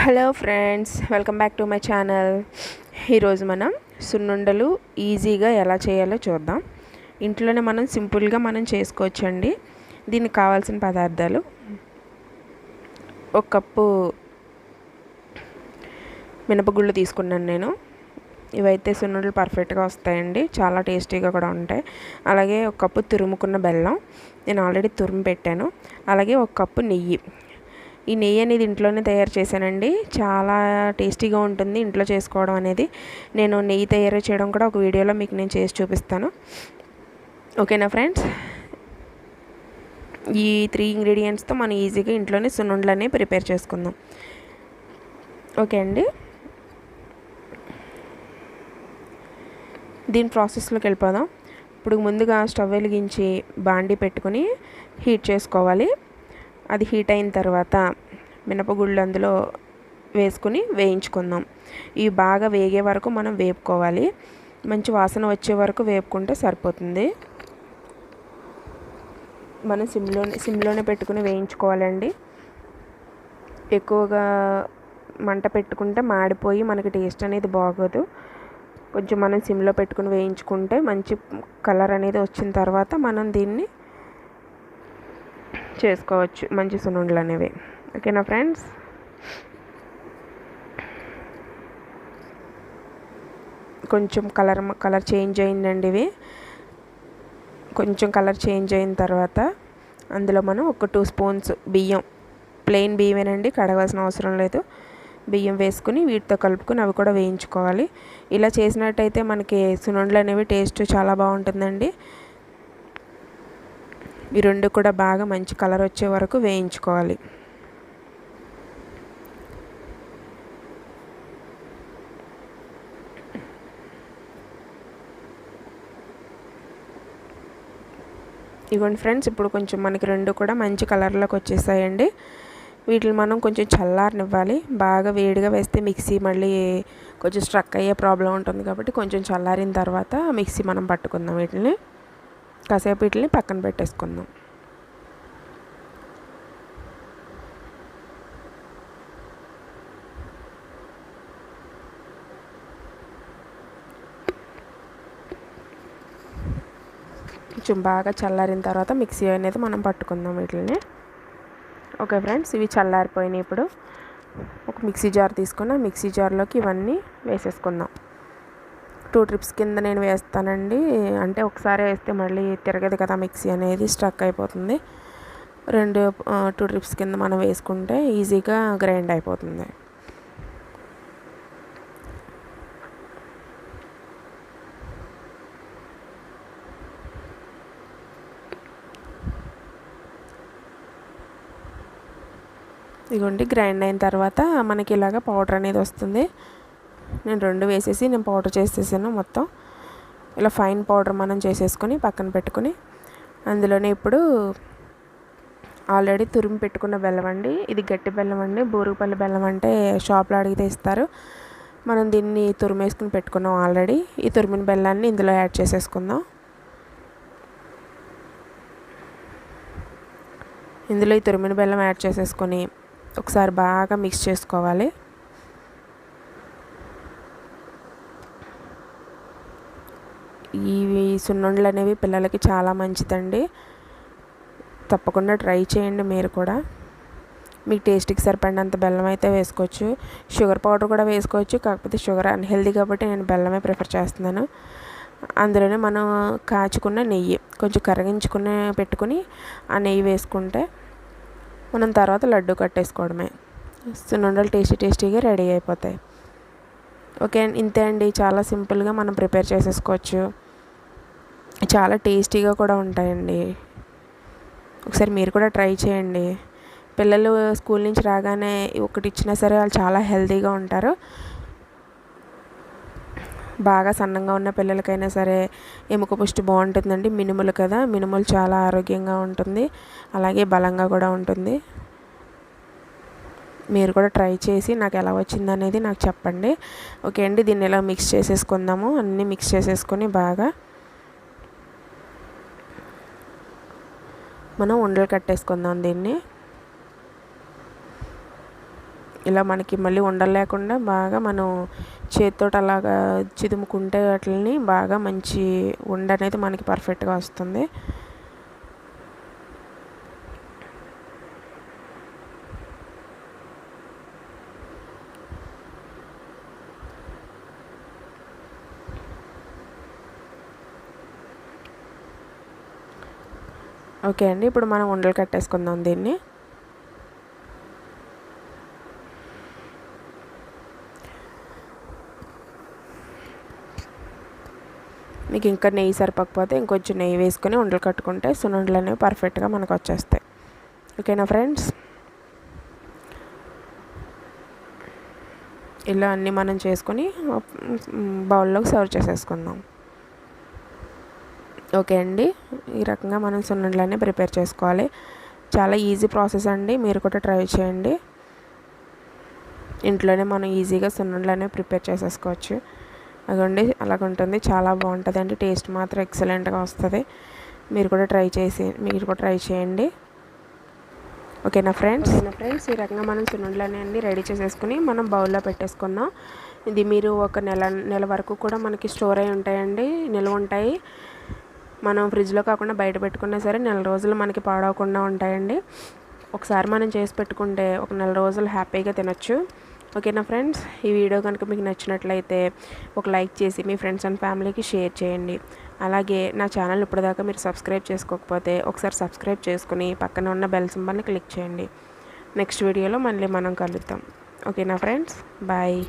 Hello friends, welcome back to my channel. ఈరోజు మనం సున్నుండలు ఈజీగా ఎలా చేయాలో చూద్దాం. ఇంట్లోనే మనం సింపుల్గా చేసుకోవచ్చండి. దీనికి కావాల్సిన పదార్థాలు: ఒక కప్పు మినపగుళ్ళు తీసుకున్నాను నేను. ఇవైతే సున్నుండలు పర్ఫెక్ట్గా వస్తాయండి, చాలా టేస్టీగా కూడా ఉంటాయి. అలాగే ఒక కప్పు తురుముకున్న బెల్లం, నేను ఆల్రెడీ తురిమి పెట్టాను. అలాగే ఒక కప్పు నెయ్యి. ఈ నెయ్యి అనేది ఇంట్లోనే తయారు చేశానండి, చాలా టేస్టీగా ఉంటుంది ఇంట్లో చేసుకోవడం అనేది. నేను నెయ్యి తయారు చేయడం కూడా ఒక వీడియోలో మీకు నేను చేసి చూపిస్తాను. ఓకేనా ఫ్రెండ్స్? ఈ 3 ఇంగ్రీడియంట్స్తో మనం ఈజీగా ఇంట్లోనే సున్నుండలు అనేవి ప్రిపేర్ చేసుకుందాం. ఓకే అండి, దీని ప్రాసెస్లోకి వెళ్ళిపోదాం. ఇప్పుడు ముందుగా స్టవ్ వెలిగించి బాండీ పెట్టుకొని హీట్ చేసుకోవాలి. అది హీట్ అయిన తర్వాత మినపగుళ్ళు అందులో వేసుకుని వేయించుకుందాం. ఇవి బాగా వేగే వరకు మనం వేపుకోవాలి. మంచి వాసన వచ్చే వరకు వేపుకుంటే సరిపోతుంది. మనం సిమ్లోనే పెట్టుకుని వేయించుకోవాలండి. ఎక్కువగా మంట పెట్టుకుంటే మాడిపోయి మనకి టేస్ట్ అనేది బాగోదు. కొంచెం మనం సిమ్లో పెట్టుకుని వేయించుకుంటే మంచి కలర్ అనేది వచ్చిన తర్వాత మనం దీన్ని చేసుకోవచ్చు, మంచి సున్నుండలు అనేవి. ఓకేనా ఫ్రెండ్స్? కొంచెం కలర్ చేంజ్ అయిందండి. ఇవి కొంచెం కలర్ చేంజ్ అయిన తర్వాత అందులో మనం ఒక 2 స్పూన్స్ బియ్యం, ప్లెయిన్ బియ్యమేనండి, కడగాల్సిన అవసరం లేదు. బియ్యం వేసుకుని వీటితో కలుపుకొని అవి కూడా వేయించుకోవాలి. ఇలా చేసినట్టయితే మనకి సున్నుండలు అనేవి టేస్ట్ చాలా బాగుంటుందండి. ఈ రెండు కూడా బాగా మంచి కలర్ వచ్చే వరకు వేయించుకోవాలి. ఇవ్వండి ఫ్రెండ్స్, ఇప్పుడు కొంచెం మనకి రెండు కూడా మంచి కలర్లోకి వచ్చేసాయండి. వీటిని మనం కొంచెం చల్లారనివ్వాలి. బాగా వేడిగా వేస్తే మిక్సీ మళ్ళీ కొంచెం స్ట్రక్ అయ్యే ప్రాబ్లం ఉంటుంది కాబట్టి కొంచెం చల్లారిన తర్వాత మిక్సీ మనం పట్టుకుందాం. వీటిని కాసేపు వీటిని పక్కన పెట్టేసుకుందాం. కొంచెం బాగా చల్లారిన తర్వాత మిక్సీ అనేది మనం పట్టుకుందాం వీటిని. ఓకే ఫ్రెండ్స్, ఇవి చల్లారిపోయినాయి. ఇప్పుడు ఒక మిక్సీ జార్ తీసుకుని మిక్సీ జార్లోకి ఇవన్నీ వేసేసుకుందాం. 2 ట్రిప్స్ కింద నేను వేస్తానండి, అంటే ఒకసారి వేస్తే మళ్ళీ తిరగదు కదా, మిక్సీ అనేది స్ట్రక్ అయిపోతుంది. 2 ట్రిప్స్ కింద మనం వేసుకుంటే ఈజీగా గ్రైండ్ అయిపోతుంది. ఇదిగోండి, గ్రైండ్ అయిన తర్వాత మనకి ఇలాగ పౌడర్ అనేది వస్తుంది. నేను 2 వేసేసి నేను పౌడర్ చేసేసాను. మొత్తం ఇలా ఫైన్ పౌడర్ మనం చేసేసుకొని పక్కన పెట్టుకొని అందులోనే ఇప్పుడు ఆల్రెడీ తురిమి పెట్టుకున్న బెల్లం అండి. ఇది గట్టి బెల్లం అండి, బూరుగుపల్లి బెల్లం అంటే షాప్లో అడిగితే ఇస్తారు. మనం దీన్ని తురిమేసుకుని పెట్టుకున్నాం ఆల్రెడీ. ఈ తురిమిన బెల్లాన్ని ఇందులో యాడ్ చేసేసుకుందాం. ఇందులో ఈ తురిమిన బెల్లం యాడ్ చేసేసుకొని ఒకసారి బాగా మిక్స్ చేసుకోవాలి. ఇవి సున్నుండలు అనేవి పిల్లలకి చాలా మంచిదండి, తప్పకుండా ట్రై చేయండి మీరు కూడా. మీకు టేస్ట్కి సరిపడినంత బెల్లం అయితే వేసుకోవచ్చు, షుగర్ పౌడర్ కూడా వేసుకోవచ్చు. కాకపోతే షుగర్ అన్హెల్దీ కాబట్టి నేను బెల్లమే ప్రిఫర్ చేస్తున్నాను. అందులోనే మనం కాచుకున్న నెయ్యి కొంచెం కరిగించుకుని పెట్టుకుని ఆ నెయ్యి వేసుకుంటే మనం తర్వాత లడ్డు కట్టేసుకోవడమే. సున్నుండలు టేస్టీగా రెడీ అయిపోతాయి. ఓకే, ఇంతే అండి, చాలా సింపుల్గా మనం ప్రిపేర్ చేసేసుకోవచ్చు. చాలా టేస్టీగా కూడా ఉంటాయండి. ఒకసారి మీరు కూడా ట్రై చేయండి. పిల్లలు స్కూల్ నుంచి రాగానే ఒకటి ఇచ్చినా సరే వాళ్ళు చాలా హెల్తీగా ఉంటారు. బాగా సన్నంగా ఉన్న పిల్లలకైనా సరే ఎముక పుష్టి బాగుంటుందండి. మినుములు కదా, మినుములు చాలా ఆరోగ్యంగా ఉంటుంది, అలాగే బలంగా కూడా ఉంటుంది. మీరు కూడా ట్రై చేసి నాకు ఎలా వచ్చిందనేది నాకు చెప్పండి. ఓకే అండి, దీన్ని ఇలా మిక్స్ చేసేసుకుందాము. అన్నీ మిక్స్ చేసేసుకొని బాగా మనం ఉండలు కట్టేసుకుందాం దీన్ని. ఇలా మనకి మళ్ళీ ఉండలు లేకుండా బాగా మనం చేతితో అలాగా చిదుముకుంటే వాటిని బాగా మంచి ఉండ అనేది మనకి పర్ఫెక్ట్గా వస్తుంది. ఓకే అండి, ఇప్పుడు మనం ఉండలు కట్టేసుకుందాం దీన్ని. మీకు ఇంకా నెయ్యి సరిపోకపోతే ఇంకొంచెం నెయ్యి వేసుకొని ఉండలు కట్టుకుంటే సున్నుండలు అనేవి పర్ఫెక్ట్గా మనకు వచ్చేస్తాయి. ఓకేనా ఫ్రెండ్స్, ఇలా అన్నీ మనం చేసుకొని బౌల్లోకి సర్వ్ చేసేసుకుందాం. ఓకే అండి, ఈ రకంగా మనం సున్నుండలన్నీ ప్రిపేర్ చేసుకోవాలి. చాలా ఈజీ ప్రాసెస్ అండి, మీరు కూడా ట్రై చేయండి. ఇంట్లోనే మనం ఈజీగా సున్నుండలన్నీ ప్రిపేర్ చేసేసుకోవచ్చు. అదండి అలాగ ఉంటుంది, చాలా బాగుంటుంది అండి. టేస్ట్ మాత్రం ఎక్సలెంట్గా వస్తుంది. మీరు కూడా ట్రై చేయండి. ఓకేనా ఫ్రెండ్స్, ఈ రకంగా మనం సున్నుండలన్నీ అన్నీ రెడీ చేసేసుకుని మనం బౌల్లో పెట్టేసుకుందాం. ఇది మీరు ఒక నెల వరకు కూడా మనకి స్టోర్ అయి ఉంటాయండి, నిల్వ ఉంటాయి. మనం ఫ్రిడ్జ్లో కాకుండా బయట పెట్టుకున్నా సరే నెల రోజులు మనకి పాడవకుండా ఉంటాయండి. ఒకసారి మనం చేసి పెట్టుకుంటే ఒక నెల రోజులు హ్యాపీగా తినొచ్చు. ఓకేనా ఫ్రెండ్స్, ఈ వీడియో కనుక మీకు నచ్చినట్లయితే ఒక లైక్ చేసి మీ ఫ్రెండ్స్ అండ్ ఫ్యామిలీకి షేర్ చేయండి. అలాగే నా ఛానల్ ఇప్పటిదాకా మీరు సబ్స్క్రైబ్ చేసుకోకపోతే ఒకసారి సబ్స్క్రైబ్ చేసుకుని పక్కన ఉన్న బెల్ సింబల్ని క్లిక్ చేయండి. నెక్స్ట్ వీడియోలో మళ్ళీ మనం కలుద్దాం. ఓకేనా ఫ్రెండ్స్, బాయ్.